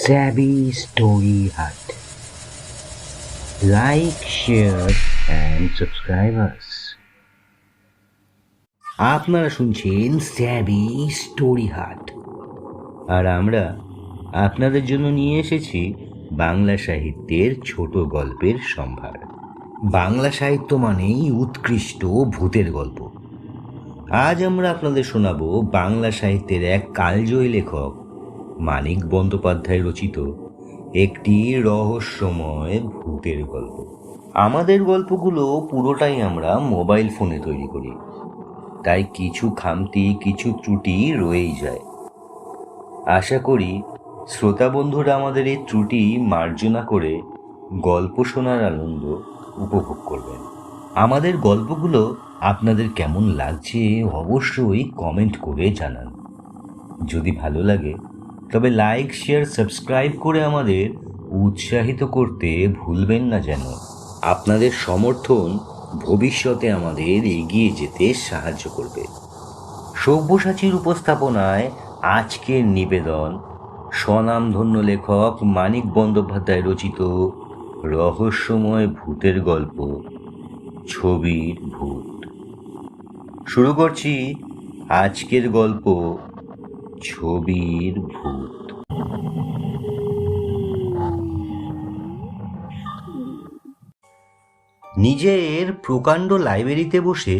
Savvy Story Hut. Like, share and subscribe us. আপনারা শুনছেন স্যাভি story হাট, আর আমরা আপনাদের জন্য নিয়ে এসেছি বাংলা সাহিত্যের ছোট গল্পের সম্ভার। বাংলা সাহিত্য মানেই উৎকৃষ্ট ভূতের গল্প। আজ আমরা আপনাদের শোনাবো বাংলা সাহিত্যের এক কালজয়ী লেখক মানিক বন্দ্যোপাধ্যায় রচিত একটি রহস্যময় ভূতের গল্প। আমাদের গল্পগুলো পুরোটাই আমরা মোবাইল ফোনে তৈরি করি, তাই কিছু খামতি, কিছু ত্রুটি রয়েই যায়। আশা করি শ্রোতা বন্ধুরা আমাদের এই ত্রুটি মার্জনা করে গল্প শোনার আনন্দ উপভোগ করবেন। আমাদের গল্পগুলো আপনাদের কেমন লাগছে অবশ্যই কমেন্ট করে জানান। যদি ভালো লাগে তবে লাইক, শেয়ার, সাবস্ক্রাইব করে আমাদের উৎসাহিত করতে ভুলবেন না যেন। আপনাদের সমর্থন ভবিষ্যতে আমাদের এগিয়ে যেতে সাহায্য করবে। সব্যসাচীর উপস্থাপনায় আজকের নিবেদন স্বনামধন্য লেখক মানিক বন্দ্যোপাধ্যায় রচিত রহস্যময় ভূতের গল্প ছবির ভূত। শুরু করছি আজকের গল্প ছবির ভূত। নিজের প্রকাণ্ড লাইব্রেরিতে বসে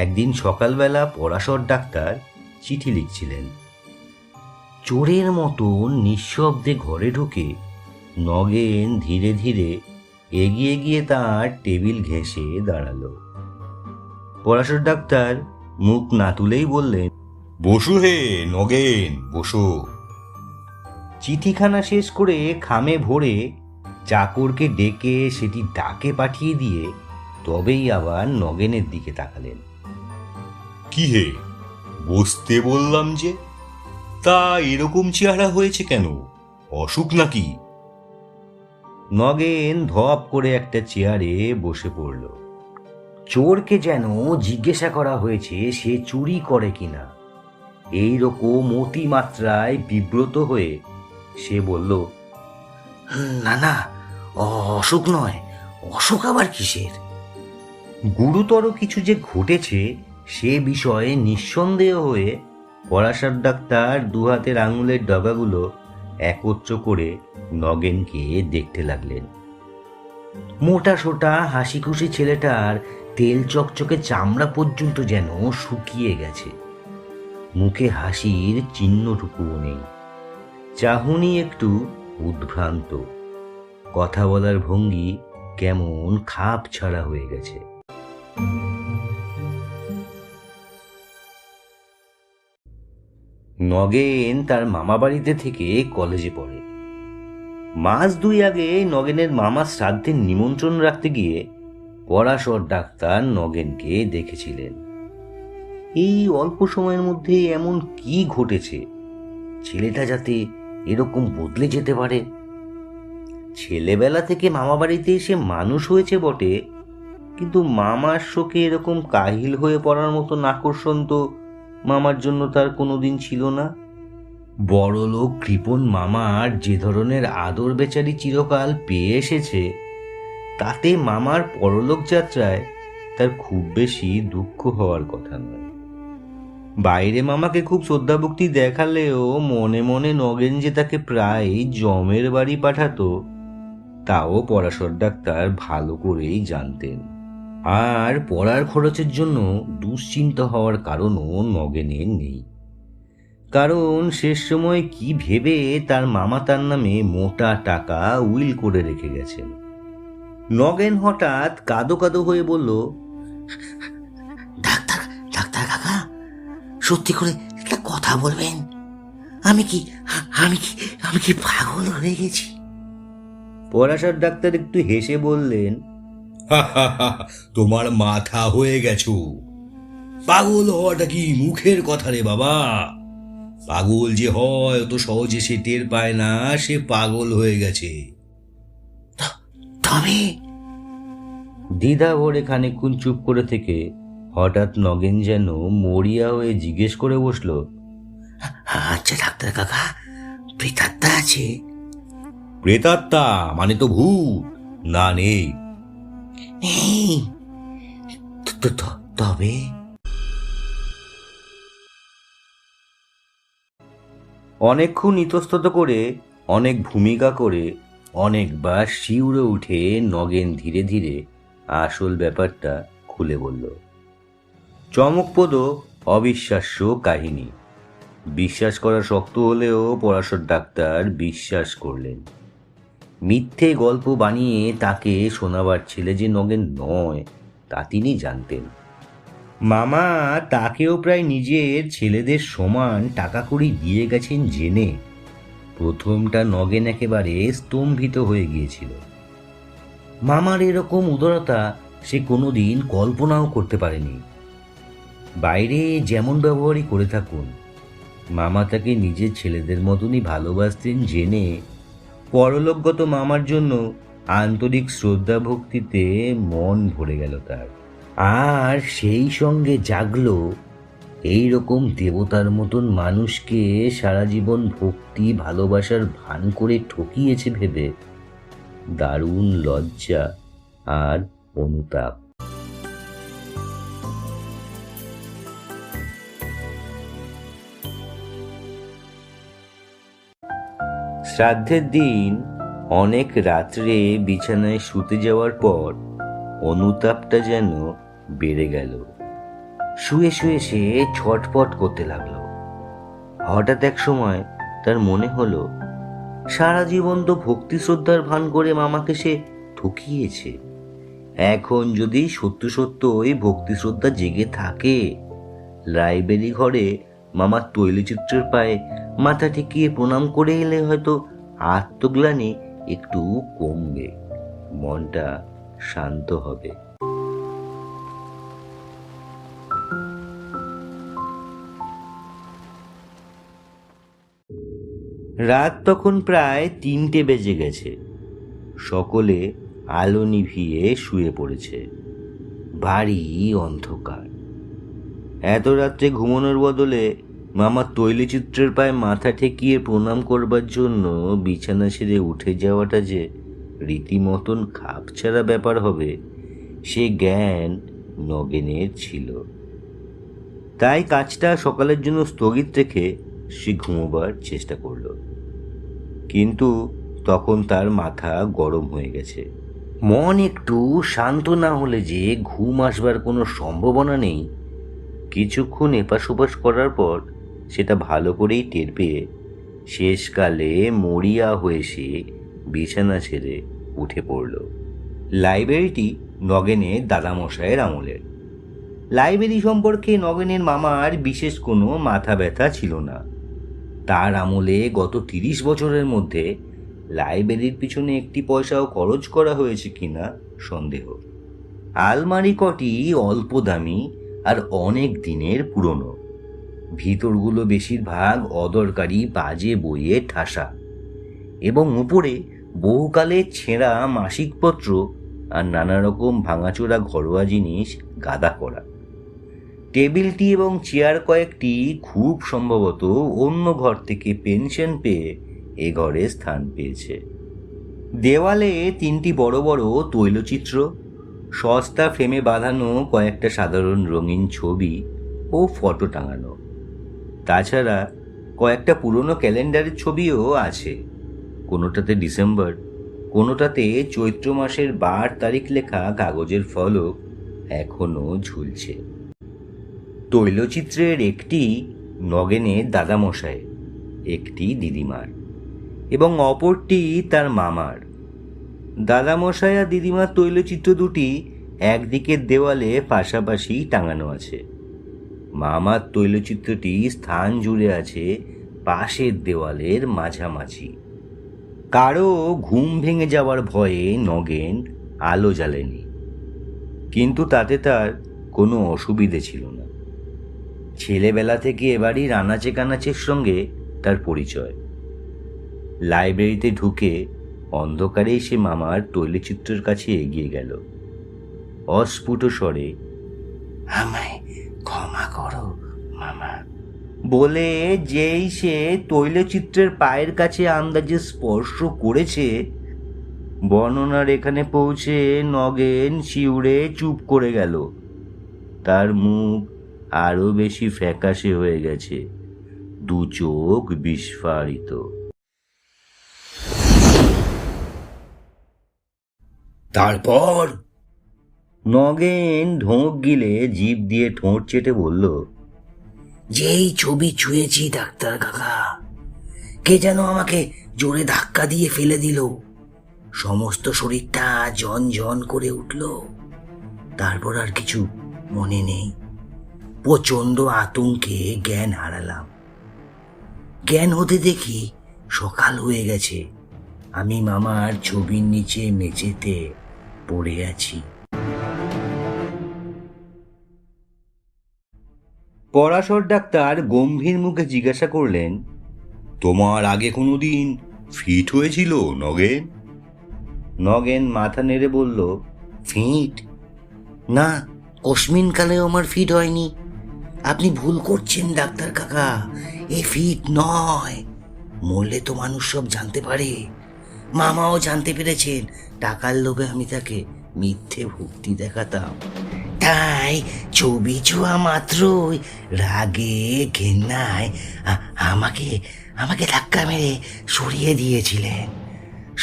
একদিন সকালবেলা পরাশর ডাক্তার চিঠি লিখছিলেন। চোরের মতন নিঃশব্দে ঘরে ঢুকে নগেন ধীরে ধীরে এগিয়ে গিয়ে তার টেবিল ঘেঁষে দাঁড়ালো। পরাশর ডাক্তার মুখ না তুলেই বললেন, বসু হে নগেন, বসো। চিঠিখানা শেষ করে খামে ভরে চাকরকে ডেকে সেটি ডাকে পাঠিয়ে দিয়ে তবেই আবার নগেনের দিকে তাকালেন। কি হে, বসতে বললাম যে, তা এরকম চেহারা হয়েছে কেন? অসুখ নাকি? নগেন ধপ করে একটা চেয়ারে বসে পড়ল। চোরকে যেন জিজ্ঞাসা করা হয়েছে সে চুরি করে কিনা। এইরকম অতিমাত্রায় বিব্রত হয়ে সে বলল, না না, অসুখ নয়। অসুখ আবার কিসের? গুরুতর কিছু যে ঘটেছে সে বিষয়ে নিঃসন্দেহ হয়ে পরাশর ডাক্তার দুহাতের আঙুলের ডগাগুলো একত্র করে নগেনকে দেখতে লাগলেন। মোটা সোটা হাসি খুশি ছেলেটার তেল চকচকে চামড়া পর্যন্ত যেন শুকিয়ে গেছে। মুখে হাসির চিহ্নটুকুও নেই। চাহনি একটু উদ্ভ্রান্ত, কথা বলার ভঙ্গি কেমন খাপ ছাড়া হয়ে গেছে। নগেন তার মামা বাড়িতে থেকে কলেজে পড়ে। মাস দুই আগে নগেনের মামা শ্রাদ্ধের নিমন্ত্রণ রাখতে গিয়ে পরাশর ডাক্তার নগেনকে দেখেছিলেন। এই অল্প সময়ের মধ্যে এমন কি ঘটেছে ছেলেটা যাতে এরকম বদলে যেতে পারে? ছেলেবেলা থেকে মামা বাড়িতে এসে মানুষ হয়েছে বটে, কিন্তু মামার শোকে এরকম কাহিল হয়ে পড়ার মতন আকর্ষণ তো মামার জন্য তার কোনোদিন ছিল না। বড়লোক কৃপণ মামার যে ধরনের আদর বেচারি চিরকাল পেয়ে এসেছে, তাতে মামার পরলোক যাত্রায় তার খুব বেশি দুঃখ হওয়ার কথা নয়। বাইরে মামাকে খুব শ্রদ্ধাভক্তি দেখালেও মনে মনে নগেন যে তাকে প্রায় জমের বাড়ি পাঠাতো, তাও পরাশর ডাক্তার ভালো করেই জানতেন। আর পড়ার খরচের জন্য দুশ্চিন্তা হওয়ার কারণও নগেনের নেই। কারণ শেষ সময় কি ভেবে তার মামা তার নামে মোটা টাকা উইল করে রেখে গেছেন। নগেন হঠাৎ কাঁদো কাঁদো হয়ে বলল, ডাক্তার ডাক্তার কাকা, সত্যি করে একটা কথা বলবেন? আমি কি আমি কি আমি কি পাগল হয়ে গেছি? পরাশর ডাক্তার একটু হেসে বললেন, তোমার মাথা হয়ে গেছো। পাগল হওয়াটা কি মুখের কথা রে বাবা? পাগল যে হয় অত সহজে সে টের পায় না সে পাগল হয়ে গেছে। তবে দ্বিধা ভরে খানিকক্ষণ চুপ করে থেকে হঠাৎ নগেন যেন মরিয়া হয়ে জিজ্ঞেস করে বসল, আচ্ছা ডাক্তার কাকা, প্রেতাত্মা আছে? প্রেতাত্মা মানে তো ভূত? না, নেই। নেই? তবে অনেকক্ষণ ইতস্তত করে, অনেক ভূমিকা করে, অনেকবার শিউরে উঠে নগেন ধীরে ধীরে আসল ব্যাপারটা খুলে বলল। চমকপ্রদ, অবিশ্বাস্য কাহিনী। বিশ্বাস করা শক্ত হলেও পরাশর ডাক্তার বিশ্বাস করলেন। মিথ্যে গল্প বানিয়ে তাকে শোনাবার ছেলে যে নগেন নয় তা তিনি জানতেন। মামা তাকেও প্রায় নিজের ছেলেদের সমান টাকা কড়ি দিয়ে গেছেন জেনে প্রথমটা নগেন একেবারে স্তম্ভিত হয়ে গিয়েছিল। মামার এরকম উদারতা সে কোনোদিন কল্পনাও করতে পারেনি। বাইরে যেমন ব্যবহারই করে থাকুন, মামা তাকে নিজের ছেলেদের মতনই ভালোবাসতেন জেনে পরলোকগত মামার জন্য আন্তরিক শ্রদ্ধা ভক্তিতে মন ভরে গেল তার। আর সেই সঙ্গে জাগলো এই রকম দেবতার মতন মানুষকে সারা জীবন ভক্তি ভালোবাসার ভান করে ঠকিয়েছে ভেবে দারুণ লজ্জা আর অনুতাপ। শ্রাদ্ধের দিন অনেক রাত্রে বিছানায় শুতে যাওয়ার পর অনুতাপটা যেন বেড়ে গেল। শুয়ে শুয়ে সে ছটপট করতে লাগলো। হঠাৎ এক সময় তার মনে হলো সারা জীবন তো ভক্তি শ্রদ্ধার ভান করে মামাকে সে ঠকিয়েছে। এখন যদি সত্য সত্য ওই ভক্তি শ্রদ্ধা জেগে থাকে, লাইব্রেরি ঘরে মামার তৈলচিত্রের পায়ে মাথা ঠেকিয়ে প্রণাম করে এলে হয়তো আত্মগ্লানি একটু কমবে, মনটা শান্ত হবে। রাত তখন প্রায় 3টে বেজে গেছে। সকলে আলো নিভিয়ে শুয়ে পড়েছে। ভারী অন্ধকার। এত রাত্রে ঘুমানোর বদলে মামার তৈলচিত্রের পায়ে মাথা ঠেকিয়ে প্রণাম করবার জন্য বিছানা ছেড়ে উঠে যাওয়াটা যে রীতিমতন খাপছাড়া ব্যাপার হবে সে জ্ঞান নগেনের ছিল। তাই কাজটা সকালের জন্য স্থগিত রেখে সে ঘুমোবার চেষ্টা করল। কিন্তু তখন তার মাথা গরম হয়ে গেছে। মন একটু শান্ত না হলে যে ঘুম আসবার কোনো সম্ভাবনা নেই, কিছুক্ষণ এপাশ ওপাশ করার পর সেটা ভালো করেই টের পেয়ে শেষকালে মরিয়া হয়ে সে বিছানা ছেড়ে উঠে পড়ল। লাইব্রেরিটি নগেনের দাদামশাইয়ের আমলের। লাইব্রেরি সম্পর্কে নগেনের মামার বিশেষ কোনো মাথা ব্যথা ছিল না। তার আমলে গত 30 বছরের মধ্যে লাইব্রেরির পিছনে একটি পয়সাও খরচ করা হয়েছে কিনা সন্দেহ। আলমারি কটি অল্প দামি আর অনেক দিনের পুরনো। ভিতরগুলো বেশিরভাগ অদরকারি বাজে বইয়ে ঠাসা এবং উপরে বহুকালের ছেঁড়া মাসিকপত্র আর নানা রকম ভাঙাচোরা ঘরোয়া জিনিস গাদা করা। টেবিলটি এবং চেয়ার কয়েকটি খুব সম্ভবত অন্য ঘর থেকে পেনশন পেয়ে এ ঘরে স্থান পেয়েছে। দেওয়ালে 3টি বড় বড় তৈলচিত্র, সস্তা ফ্রেমে বাঁধানো কয়েকটা সাধারণ রঙিন ছবি ও ফটো টাঙানো। তাছাড়া কয়েকটা পুরনো ক্যালেন্ডারের ছবিও আছে। কোনোটাতে ডিসেম্বর, কোনোটাতে চৈত্র মাসের 12 তারিখ লেখা কাগজের ফলক এখনো ঝুলছে। তৈলচিত্রের একটি নগেনের দাদামশাই, একটি দিদিমার এবং অপরটি তার মামার। দাদামশাই আর দিদিমার তৈলচিত্র দুটি একদিকের দেওয়ালে পাশাপাশি টাঙানো আছে। মামার তৈলচিত্রটি স্থান জুড়ে আছে পাশের দেওয়ালের মাঝামাঝি। কারো ঘুম ভেঙে যাওয়ার ভয়ে নগেন আলো জ্বালেনি, কিন্তু তাতে তার কোনো অসুবিধে ছিল না। ছেলেবেলা থেকে এবারই আনাচে কানাচের সঙ্গে তার পরিচয়। লাইব্রেরিতে ঢুকে অন্ধকারেই সে মামার তৈলচিত্রের কাছে এগিয়ে গেল। অস্ফুট স্বরে, আমায় ক্ষমা করো মামা বলে যেই সে তৈলচিত্রের পায়ের কাছে আন্দাজে স্পর্শ করেছে, বর্ণনার এখানে পৌঁছে নগেন শিউরে চুপ করে গেল। তার মুখ আরো বেশি ফ্যাকাশে হয়ে গেছে, দু চোখ বিস্ফারিত। তারপর নগেন ঢোক গিলে জিভ দিয়ে ঠোঁট চেটে বলল, যেই ছবি ছুঁয়েছি ডাক্তার কাকা, কে যেন আমাকে জোরে ধাক্কা দিয়ে ফেলে দিল। সমস্ত শরীরটা জন জন করে উঠল। তারপর আর কিছু মনে নেই। প্রচন্ড আতঙ্কে জ্ঞান হারালাম। জ্ঞান হতে দেখি সকাল হয়ে গেছে। আমি মামার ছবির নিচে মেঝেতে পড়ে আছি। পরাশর ডাক্তার গম্ভীর মুখে জিজ্ঞাসা করলেন, তোমার আগে কোনোদিন ফিট হয়েছিল নগেন? নগেন মাথা নেড়ে বলল, ফিট? না, কসমিনকালেও আমার ফিট হয়নি। আপনি ভুল করছেন ডাক্তার কাকা, এ ফিট নয়। মরলে তো মানুষ সব জানতে পারে। মামাও জানতে পেরেছেন। টাকার লোভে আমি তাকে মিথ্যে ভক্তি দেখাতাম। তাই ছবি ছোঁয়া মাত্রই রাগে ঘেন্নায় আমাকে আমাকে ধাক্কা মেরে সরিয়ে দিয়েছিলেন।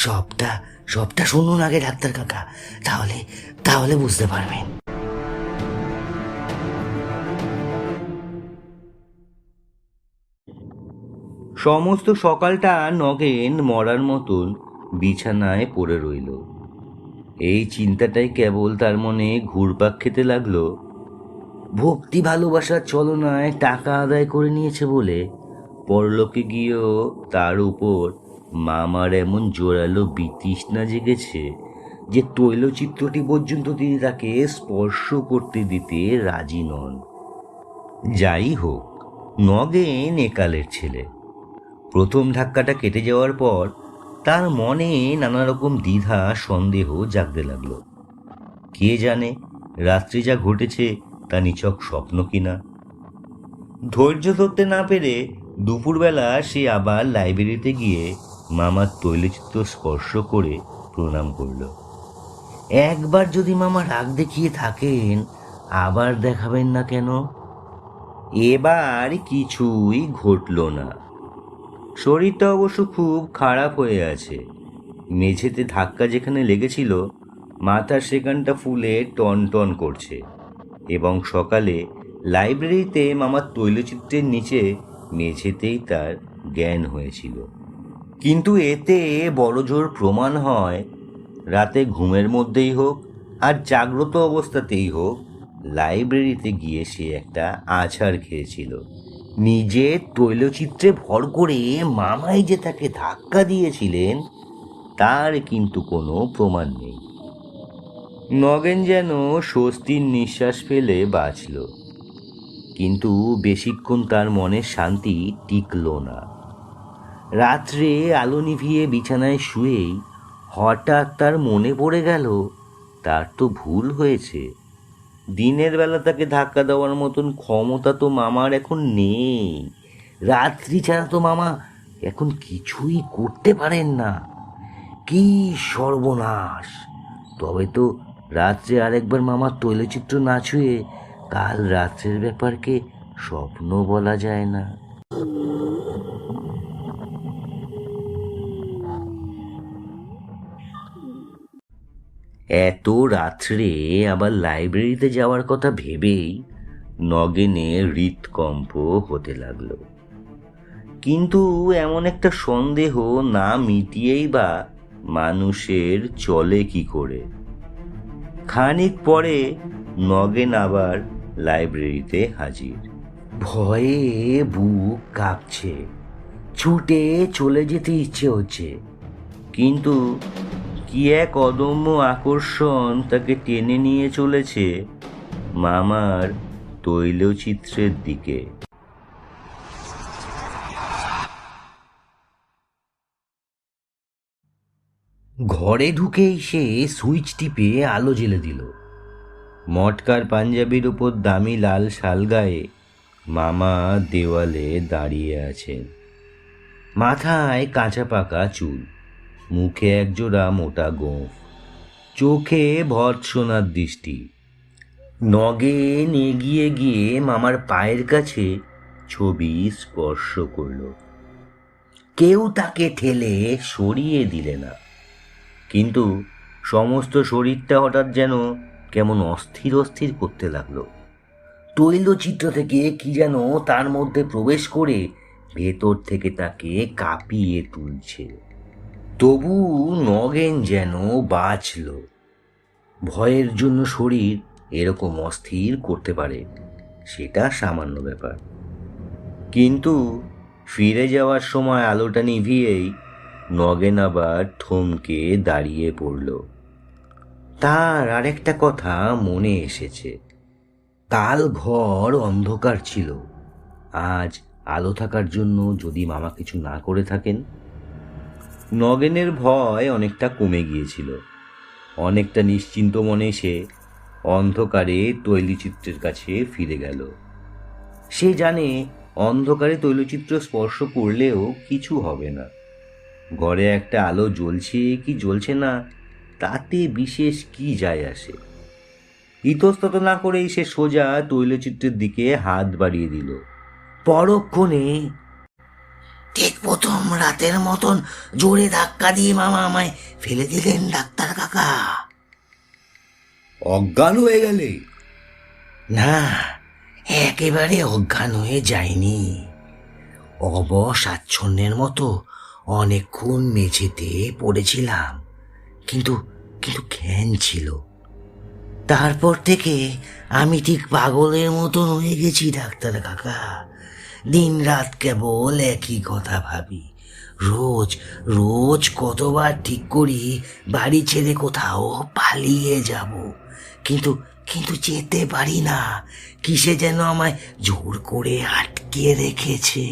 সবটা সবটা শুনুন আগে ডাক্তার কাকা, তাহলে তাহলে বুঝতে পারবেন। সমস্ত সকালটা নগেন মরার মতন বিছানায় পড়ে রইল। এই চিন্তাটাই কেবল তার মনে ঘুরপাক খেতে লাগলো। ভক্তি ভালোবাসার ছলনায় টাকা আদায় করে নিয়েছে বলে পরলোকে গিয়েও তার উপর মামার এমন জোরালো বিতৃষ্ণা জেগেছে যে তৈলচিত্রটি পর্যন্ত তিনি তাকে স্পর্শ করতে দিতে রাজি নন। যাই হোক, নগেন একালের ছেলে। প্রথম ধাক্কাটা কেটে যাওয়ার পর তার মনে নানা রকম দ্বিধা সন্দেহ জাগতে লাগলো। কে জানে রাত্রি যা ঘটেছে তা নিছক স্বপ্ন কিনা। ধৈর্য ধরতে না পেরে দুপুরবেলা সে আবার লাইব্রেরিতে গিয়ে মামার তৈলচিত্র স্পর্শ করে প্রণাম করল। একবার যদি মামা রাগ দেখিয়ে থাকেন, আবার দেখাবেন না কেন? এবার কিছুই ঘটল না। শরীরটা অবশ্য খুব খারাপ হয়ে আছে। মেঝেতে ধাক্কা যেখানে লেগেছিল, মাথার সেখানটা ফুলে টন টন করছে। এবং সকালে লাইব্রেরিতে মামার তৈলচিত্রের নিচে মেঝেতেই তার জ্ঞান হয়েছিল। কিন্তু এতে বড়জোর প্রমাণ হয়, রাতে ঘুমের মধ্যেই হোক আর জাগ্রত অবস্থাতেই হোক, লাইব্রেরিতে গিয়ে সে একটা আছাড় খেয়েছিল। নিজের তৈলচিত্রে ভর করে মামাই যে তাকে ধাক্কা দিয়েছিলেন তার কিন্তু কোনো প্রমাণ নেই। নগেন যেন স্বস্তির নিঃশ্বাস ফেলে বাঁচল, কিন্তু বেশিক্ষণ তার মনে শান্তি টিকল না। রাত্রে আলো নিভিয়ে বিছানায় শুয়েই হঠাৎ তার মনে পড়ে গেল তার তো ভুল হয়েছে। দিনের বেলা তাকে ধাক্কা দেওয়ার মতন ক্ষমতা তো মামার এখন নেই। রাত্রি ছাড়া তো মামা এখন কিছুই করতে পারেন না। কি সর্বনাশ! তবে তো রাত্রে আরেকবার মামার তৈলচিত্র না ছুঁয়ে কাল রাত্রের ব্যাপারকে স্বপ্ন বলা যায় না। এত রাত্রে আবার লাইব্রেরিতে যাওয়ার কথা ভেবেই নগেনের হৃৎকম্প হতে লাগলো। কিন্তু এমন একটা সন্দেহ না মিটিয়েই বা মানুষের চলে কি করে। খানিক পরে নগেন আবার লাইব্রেরিতে হাজির। ভয়ে বুক কাঁপছে, ছুটে চলে যেতে ইচ্ছে হচ্ছে, কিন্তু কি এক অদম্য আকর্ষণ তাকে টেনে নিয়ে চলেছে মামার তৈলচিত্রের দিকে। ঘরে ঢুকেই সে সুইচ টিপে আলো জ্বেলে দিল। মটকার পাঞ্জাবির উপর দামি লাল শাল গায়ে মামা দেওয়ালে দাঁড়িয়ে আছেন। মাথায় কাঁচা পাকা চুল, মুখে একজোড়া মোটা গোঁফ, চোখে ভর্ৎসনার দৃষ্টি। নগেন এগিয়ে গিয়ে মামার পায়ের কাছে ছবি স্পর্শ করল। কেউ তাকে ঠেলে সরিয়ে দিলে না, কিন্তু সমস্ত শরীরটা হঠাৎ যেন কেমন অস্থির অস্থির করতে লাগলো। তৈলচিত্র থেকে কি যেন তার মধ্যে প্রবেশ করে ভেতর থেকে তাকে কাঁপিয়ে তুলছে। তবু নগেন যেন বাঁচল। ভয়ের জন্য শরীর এরকম অস্থির করতে পারে, সেটা সামান্য ব্যাপার। কিন্তু ফিরে যাওয়ার সময় আলোটা নিভিয়েই নগেন আবার থমকে দাঁড়িয়ে পড়ল। তার আরেকটা কথা মনে এসেছে। কাল ঘর অন্ধকার ছিল, আজ আলো থাকার জন্য যদি মামা কিছু না করে থাকেন। নগেনের ভয় অনেকটা কমে গিয়েছিল। অনেকটা নিশ্চিন্ত মনে সে অন্ধকারে তৈলচিত্রের কাছে ফিরে গেল। সে জানে অন্ধকারে তৈলচিত্র স্পর্শ করলেও কিছু হবে না। ঘরে একটা আলো জ্বলছে কি জ্বলছে না তাতে বিশেষ কি যায় আসে। ইতস্তত না করেই সে সোজা তৈলচিত্রের দিকে হাত বাড়িয়ে দিল। পরক্ষণে ঠিক প্রথম রাতের মতন জোরে ধাক্কা দিয়ে মামা আমায় ফেলে দিলেন ডাক্তার কাকা। অজ্ঞান হয়ে গেলে? না, একেবারে অজ্ঞান হয়ে যায়নি। অবসাচ্ছন্নের মতো অনেকক্ষণ মেঝেতে পড়েছিলাম, কিন্তু কিন্তু জ্ঞান ছিল। তারপর থেকে আমি ঠিক পাগলের মতন হয়ে গেছি ডাক্তার কাকা। দিন রাত কেবল একই কথা ভাবি। রোজ রোজ কতবার ঠিক করি বাড়ি ছেড়ে কোথাও পালিয়ে যাব, কিন্তু কিন্তু যেতে পারি না। কিসে যেন আমায় জোর করে আটকে রেখেছে।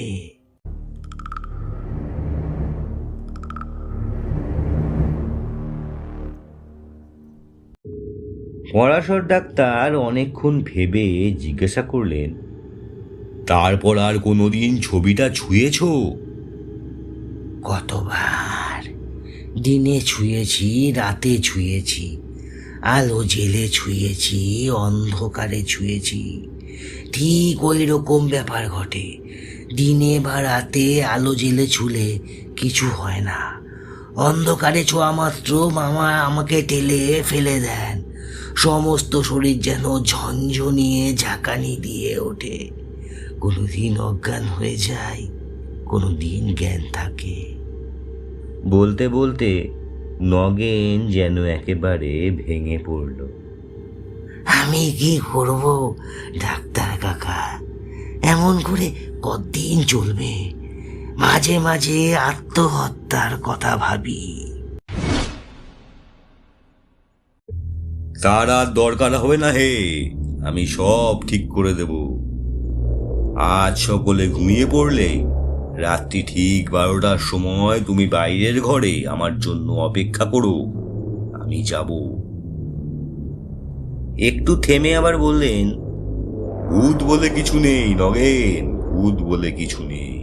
পরাশর ডাক্তার অনেকক্ষণ ভেবে জিজ্ঞাসা করলেন, তারপর আর কোনোদিন ছবিটা ছুঁয়েছ? কতবার! দিনে ছুঁয়েছি, রাতে ছুঁয়েছি, আলো জেলে ছুঁয়েছি, অন্ধকারে ছুঁয়েছি। ঠিক ওই রকম ব্যাপার ঘটে। দিনে বা রাতে আলো জেলে ছুলে কিছু হয় না। অন্ধকারে ছোঁয়া মাত্র মামা আমাকে টেলে ফেলে দেন। সমস্ত শরীর যেন ঝনঝনিয়ে ঝাঁকানি দিয়ে ওঠে। কোনোদিন অজ্ঞান হয়ে যায়, কোনোদিন জ্ঞান থাকে। বলতে বলতে নগেন যেন একেবারে ভেঙে পড়ল। আমি কি করব ডাক্তার কাকা? এমন করে কতদিন চলবে? মাঝে মাঝে আত্মহত্যার কথা ভাবি। তার আর দরকার হবে না হে, আমি সব ঠিক করে দেব। আজ সকলে ঘুমিয়ে পড়লে রাত্রি ঠিক 12টার সময় তুমি বাইরের ঘরে আমার জন্য অপেক্ষা করো, আমি যাব। একটু থেমে আবার বললেন, ভূত বলে কিছু নেই নগেন, ভূত বলে কিছু নেই।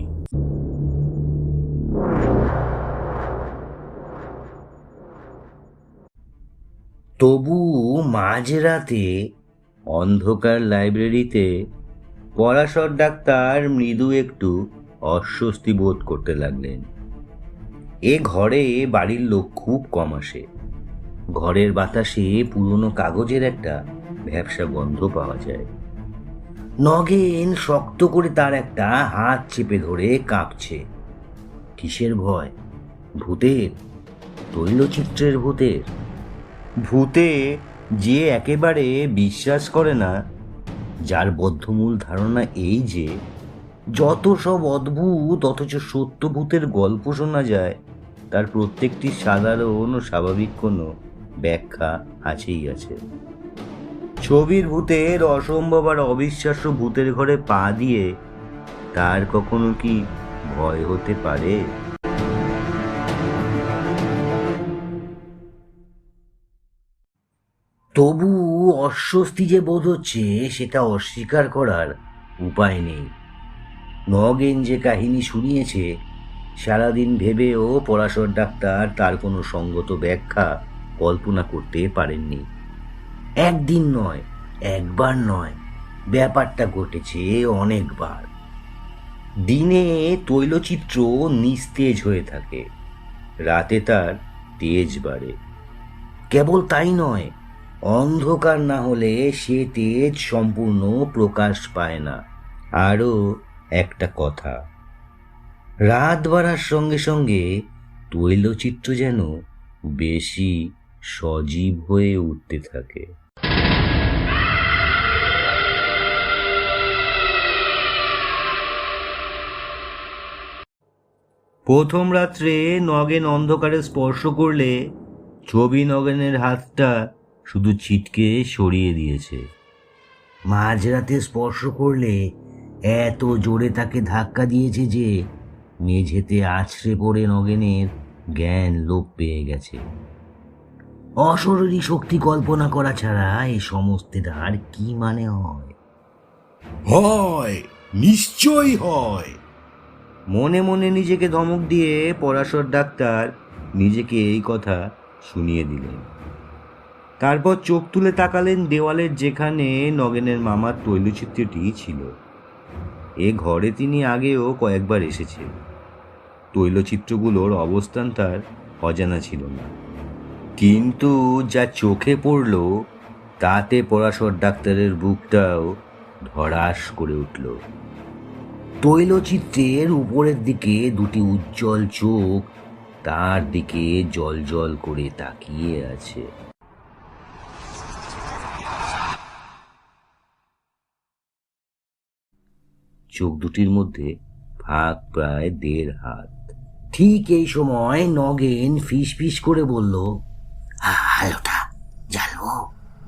তবু মাঝরাতে অন্ধকার লাইব্রেরিতে পরাশর ডাক্তার মৃদু একটু অস্বস্তি বোধ করতে লাগলেন। এ ঘরে বাড়ির লোক খুব কম আসে। ঘরের বাতাসে পুরনো কাগজের একটা ভ্যাপসা গন্ধ পাওয়া যায়। নগেন শক্ত করে তার একটা হাত চেপে ধরে কাঁপছে। কিসের ভয়? ভূতের? তৈলচিত্রের ভূতের? ভূতে যে একেবারে বিশ্বাস করে না, যার বদ্ধমূল ধারণা এই যে যত সব অদ্ভুত অথচ সত্য ভূতের গল্প শোনা যায় তার প্রত্যেকটি সাধারণ ও স্বাভাবিক কোনো ব্যাখ্যা আছেই আছে। ছবির ভূতের অসম্ভব আর অবিশ্বাস্য ভূতের ঘরে পা দিয়ে তার কখনো কি ভয় হতে পারে? তবু অস্বস্তি যে বোধ হচ্ছে সেটা অস্বীকার করার উপায় নেই। নগেন যে কাহিনী শুনিয়েছে, সারাদিন ভেবেও পরাশর ডাক্তার তার কোনো সঙ্গত ব্যাখ্যা কল্পনা করতে পারেননি। একদিন নয়, একবার নয়, ব্যাপারটা ঘটেছে অনেকবার। দিনে তৈলচিত্র নিস্তেজ হয়ে থাকে, রাতে তার তেজ বাড়ে। কেবল তাই নয়, অন্ধকার না হলে সে তেজ সম্পূর্ণ প্রকাশ পায় না। আরও একটা কথা, রাত বাড়ার সঙ্গে সঙ্গে তৈলচিত্র যেন বেশি সজীব হয়ে উঠতে থাকে। প্রথম রাত্রে নগেন অন্ধকারে স্পর্শ করলে ছবি নগেনের হাতটা শুধু ছিটকে সরিয়ে দিয়েছে। মাঝরাতে স্পর্শ করলে এত জোরে তাকে ধাক্কা দিয়েছে যে মেঝেতে আছড়ে পড়ে নগেনের জ্ঞান লোপ পেয়ে গেছে। অশরীরী শক্তি কল্পনা করা ছাড়া এই সমস্তের আর কি মানে হয়? হয়, নিশ্চয়ই হয়। মনে মনে নিজেকে ধমক দিয়ে পরাশর ডাক্তার নিজেকে এই কথা শুনিয়ে দিলেন। তারপর চোখ তুলে তাকালেন দেওয়ালের যেখানে নগেনের মামার তৈলচিত্রটি ছিল। এ ঘরে তিনি আগেও কয়েকবার এসেছেন। তৈলচিত্রগুলোর অবস্থান তার অজানা ছিল না, কিন্তু যা চোখে পড়ল তাতে পরাশর ডাক্তারের বুকটাও ধড়াস করে উঠল। তৈলচিত্রের উপরের দিকে দুটি উজ্জ্বল চোখ তার দিকে জল জল করে তাকিয়ে আছে। চোখ দুটির মধ্যে ফাঁক প্রায় 1.5 হাত। ঠিক এই সময় নগেন ফিস ফিস করে বলল, আলোটা জ্বালবো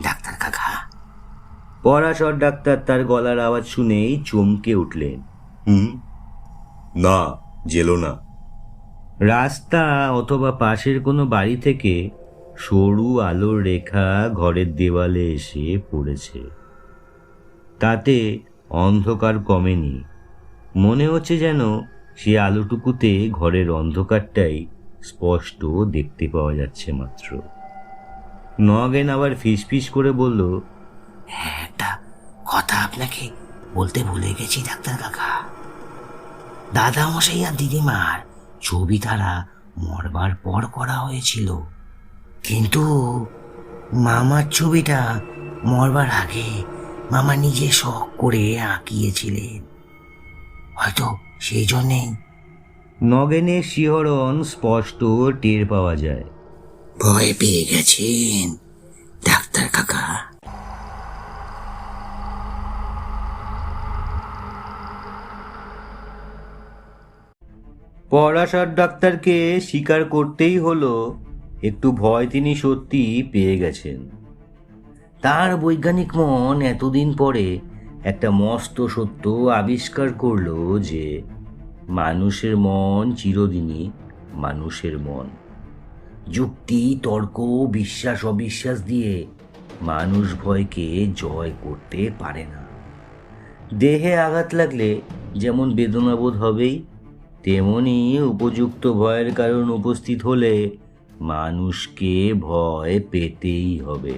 ডাক্তার কাকা? পরাশর ডাক্তার তার গলার আওয়াজ শুনেই চমকে উঠলেন। না, জেলো না। রাস্তা অথবা পাশের কোনো বাড়ি থেকে সরু আলোর রেখা ঘরের দেওয়ালে এসে পড়েছে। তাতে অন্ধকার কমেনি, মনে হচ্ছে যেন সে আলোটুকুতে ঘরের অন্ধকারটাই স্পষ্ট দেখতে পাওয়া যাচ্ছে মাত্র। নগেন আবার ফিসফিস করে বলল, একটা কথা আপনাকে বলতে ভুলে গেছি ডাক্তার কাকা। দাদা মশাই আর দিদিমার ছবি তারা মরবার পর করা হয়েছিল, কিন্তু মামার ছবিটা মরবার আগে মামা নিজে শখ করে আঁকিয়েছিলেন, হয়তো সেই জন্যেই। নগেনের শিহরণ স্পষ্ট টের পাওয়া যায়। ভয় পেয়ে গেছেন ডাক্তার কাকা? পরাশর ডাক্তারকে স্বীকার করতেই হলো, একটু ভয় তিনি সত্যি পেয়ে গেছেন। তার বৈজ্ঞানিক মন এতদিন পরে একটা মস্ত সত্য আবিষ্কার করলো যে মানুষের মন চিরদিনই মানুষের মন। যুক্তি, তর্ক, বিশ্বাস অবিশ্বাস দিয়ে মানুষ ভয়কে জয় করতে পারে না। দেহে আঘাত লাগলে যেমন বেদনাবোধ হবেই, তেমনি উপযুক্ত ভয়ের কারণ উপস্থিত হলে মানুষকে ভয় পেতেই হবে।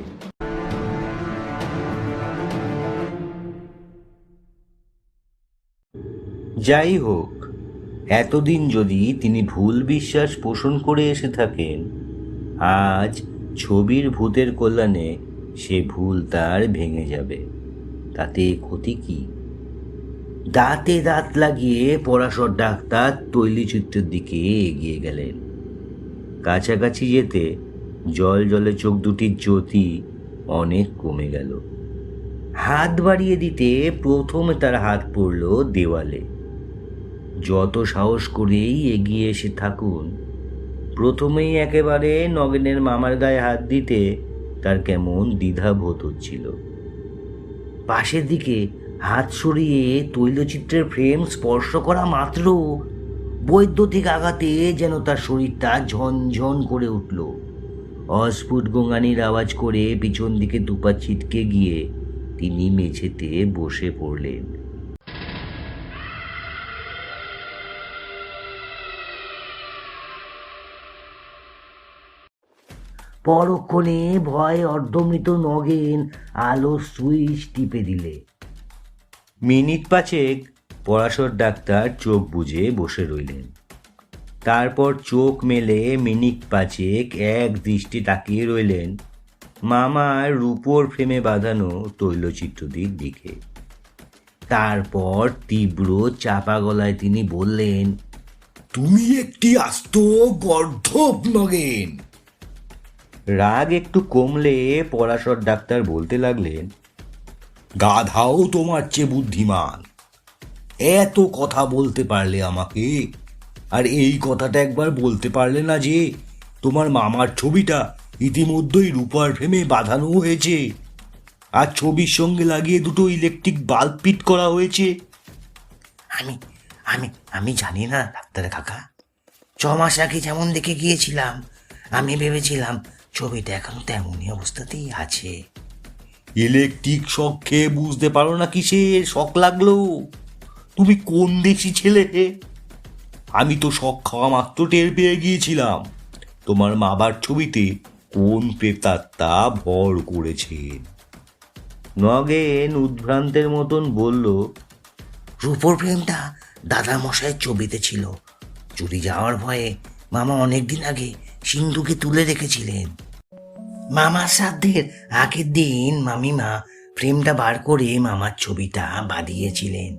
যাই হোক, এতদিন যদি তিনি ভুল বিশ্বাস পোষণ করে এসে থাকেন, আজ ছবির ভূতের কল্যাণে সে ভুল তার ভেঙে যাবে। তাতে ক্ষতি কি? দাঁতে দাঁত লাগিয়ে পরাশর ডাক্তার তৈলচিত্রের দিকে এগিয়ে গেলেন। কাছাকাছি যেতে জল জলে চোখ দুটির জ্যোতি অনেক কমে গেল। হাত বাড়িয়ে দিতে প্রথমে তার হাত পড়ল দেওয়ালে। যত সাহস করেই এগিয়ে এসে থাকুন, প্রথমেই একেবারে নগেনের মামার গায়ে হাত দিতে তার কেমন দ্বিধাবোধ হচ্ছিল। পাশের দিকে হাত সরিয়ে তৈলচিত্রের ফ্রেম স্পর্শ করা মাত্র বৈদ্যুতিক আঘাতে যেন তার শরীরটা ঝনঝন করে উঠল। অস্ফুট গোঙানির আওয়াজ করে পিছন দিকে দুপা ছিটকে গিয়ে তিনি মেঝেতে বসে পড়লেন। পরক্ষণে ভয়ে অর্ধমৃত নগেন আলো সুইচ টিপে দিলে। মিনিট পাঁচেক পরাশর ডাক্তার চোখ বুজে বসে রইলেন। তারপর চোখ মেলে মিনিট পাঁচেক এক দৃষ্টি তাকিয়ে রইলেন মামার রূপোর ফ্রেমে বাঁধানো তৈলচিত্রটির দিকে। তারপর তীব্র চাপা গলায় তিনি বললেন, তুমি একটি আস্ত গর্ধব নগেন। রাগ একটু কমলে পরাশর ডাক্তার বলতে লাগলেন, গাধাও তোমার চেয়ে বুদ্ধিমান। এত কথা বলতে পারলে আমাকে, আর এই কথাটা একবার বলতে পারলে না যে তোমার মামার ছবিটা ইতিমধ্যেই রূপার ফ্রেমে বাঁধানো হয়েছে, আর ছবির সঙ্গে লাগিয়ে দুটো ইলেকট্রিক বাল্ব ফিট করা হয়েছে। আমি আমি আমি জানি না ডাক্তার কাকা। 6 মাস আগে যেমন দেখে গিয়েছিলাম, আমি ভেবেছিলাম ছবিটা এখনো তেমনই অবস্থাতেই আছে। ইলেকট্রিক শক খেয়ে বুঝতে পারো না কিসের শক লাগলো? তুমি কোন দেশি ছেলে? আমি তো শক খাওয়া মাত্র টের পেয়ে গিয়েছিলাম তোমার মাবার ছবিতে কোন প্রেতাত্মা ভর করেছে। নগেন উদ্ভ্রান্তের মতন বলল, রূপোর ফ্রেমটা দাদা মশাইয়ের ছবিতে ছিল। চুরি যাওয়ার ভয়ে মামা অনেকদিন আগে সিন্ধুকে তুলে রেখেছিলেন। মামার শ্রাদ্ধের আগের দিন মামিমা ফ্রেমটা বার করে মামার ছবিটা বাঁধিয়েছিলেন।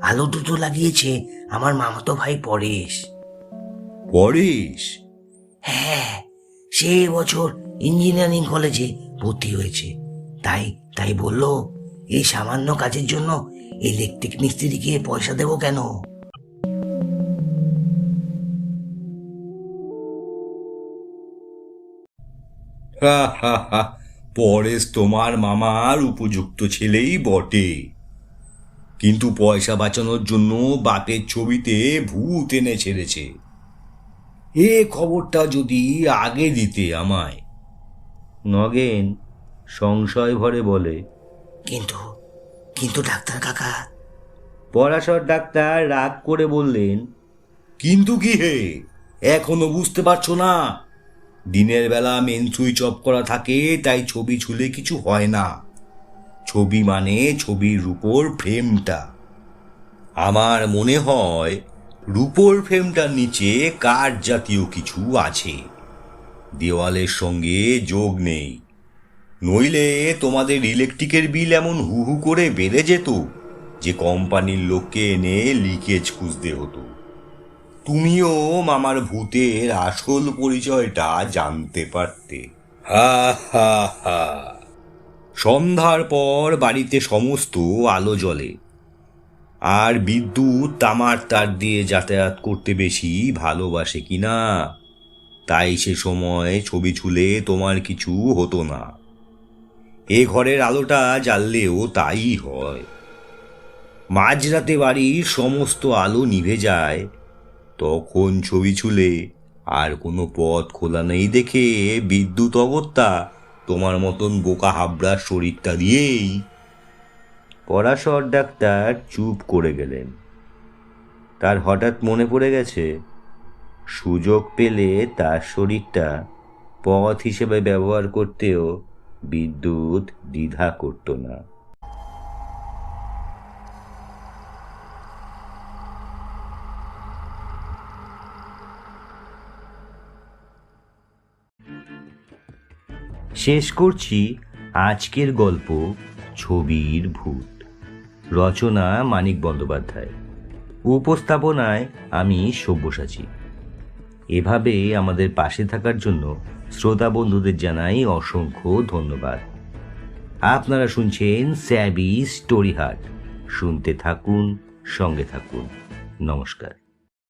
আলো দুটো লাগিয়েছে আমার মামাতো ভাই পরেশ। পরেশ? হ্যাঁ, সে বছর ইঞ্জিনিয়ারিং কলেজে ভর্তি হয়েছে। তাই বলল, এই সামান্য কাজের জন্য ইলেকট্রিক মিস্ত্রিকে পয়সা দেবো কেন? হা হা হা, পরেশ তোমার মামার উপযুক্ত ছেলেই বটে, কিন্তু পয়সা বাঁচানোর জন্য বাপের ছবিতে ভূত এনে ছেড়েছে। এ খবরটা যদি আগে দিতে আমায়। নগেন সংশয় ভরে বলে, কিন্তু ডাক্তার কাকা। পরাশর ডাক্তার রাগ করে বললেন, কিন্তু কি হে, এখনো বুঝতে পারছো না? দিনের বেলা মেন সুইচ অফ করা থাকে, তাই ছবি ছুলে কিছু হয় না। ছবি মানে ছবির রূপোর ফ্রেমটা। আমার মনে হয় রূপোর ফ্রেমটার নিচে কাঠ জাতীয় কিছু আছে, দেওয়ালের সঙ্গে যোগ নেই। নইলে তোমাদের ইলেকট্রিকের বিল এমন হু হু করে বেড়ে যেত যে কোম্পানির লোককে এনে লিকেজ খুঁজতে হতো। তুমিও মামার ভূতের আসল পরিচয়টা জানতে পারতে। হা হা হা। সন্ধ্যার পর বাড়িতে সমস্ত আলো জ্বলে, আর বিদ্যুৎ তামার তার দিয়ে যাতায়াত করতে বেশি ভালোবাসে কিনা, তাই সে সময় ছবি ছুলে তোমার কিছু হতো না। এ ঘরের আলোটা জ্বাললেও তাই হয়। মাঝরাতে বাড়ির সমস্ত আলো নিভে যায়, তখন ছবি ছুলে আর কোনো পথ খোলা নেই দেখে বিদ্যুৎ অগত্যা তোমার মতন বোকা হাবড়ার শরীরটা দিয়েই। পরাশর ডাক্তার চুপ করে গেলেন। তার হঠাৎ মনে পড়ে গেছে, সুযোগ পেলে তার শরীরটা পথ হিসেবে ব্যবহার করতেও বিদ্যুৎ দ্বিধা করত না। শেষ করছি আজকের গল্প ছবির ভূত। রচনা মানিক বন্দ্যোপাধ্যায়, উপস্থাপনায় আমি সব্যসাচী। এভাবে আমাদের পাশে থাকার জন্য শ্রোতা বন্ধুদের জানাই অসংখ্য ধন্যবাদ। আপনারা শুনছেন স্যাবি স্টোরি হাট। শুনতে থাকুন, সঙ্গে থাকুন। নমস্কার।